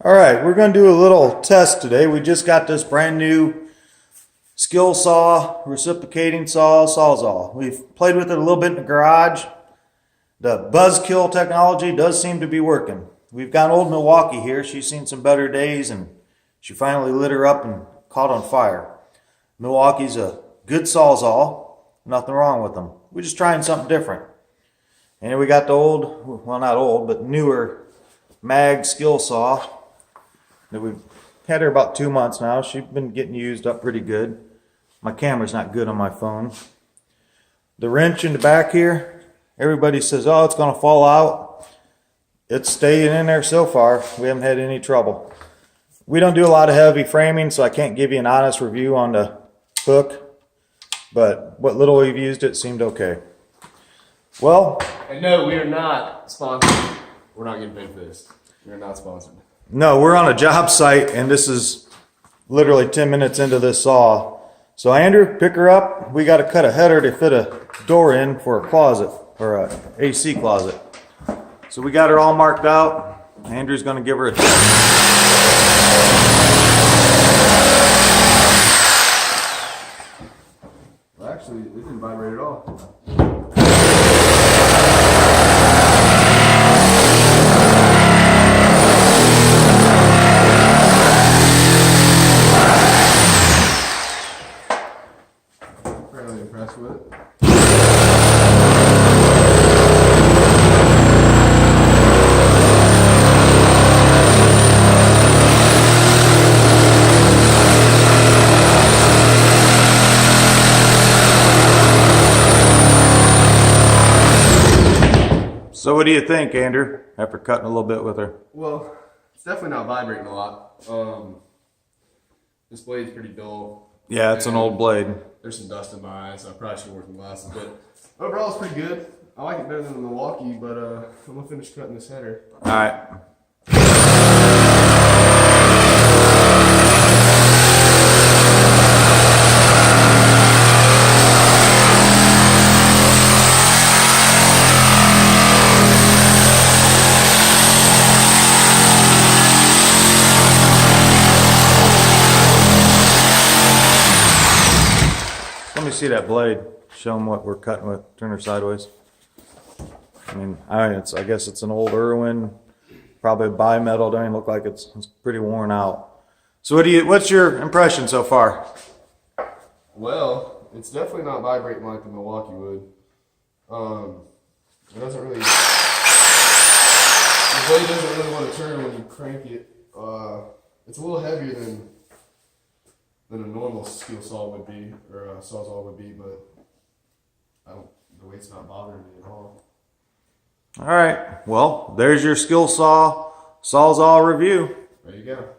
All right, we're going to do a little test today. We just got this brand new Skilsaw reciprocating sawzall. We've played with it a little bit in the garage. The buzzkill technology does seem to be working. We've got old Milwaukee here. She's seen some better days and she finally lit her up and caught on fire. Milwaukee's a good sawzall. Nothing wrong with them. We're just trying something different. And we got the old, well not old, but newer mag Skilsaw that we've had her about 2 months now. She's been getting used up pretty good. My camera's not good on my phone. The wrench in the back here, everybody says, oh, it's going to fall out. It's staying in there so far. We haven't had any trouble. We don't do a lot of heavy framing, so I can't give you an honest review on the hook. But what little we've used it seemed okay. Well, and no, we are not sponsored. We're not getting paid for this. We are not sponsored. No, we're on a job site, and this is literally 10 minutes into this saw. So Andrew, pick her up. We got to cut a header to fit a door in for a closet, or a AC closet. So we got her all marked out. Andrew's going to give her a test. Well, actually, it didn't vibrate at all. Fairly impressed with it. So what do you think, Andrew, after cutting a little bit with her? Well, it's definitely not vibrating a lot. This blade's pretty dull. Yeah, it's an old blade. There's some dust in my eyes, so I probably should wear some glasses. But overall, it's pretty good. I like it better than the Milwaukee, but I'm gonna finish cutting this header. All right. Let me see that blade. Show them what we're cutting with. Turn her sideways. I guess it's an old Irwin, probably bimetal. Doesn't look like it's pretty worn out. So what's your impression so far? Well, it's definitely not vibrating like the Milwaukee would. It doesn't really. The blade doesn't really want to turn when you crank it. It's a little heavier than a normal Skilsaw would be, or a sawzall would be, but the weight's not bothering me at all. All right. Well, there's your Skilsaw sawzall review. There you go.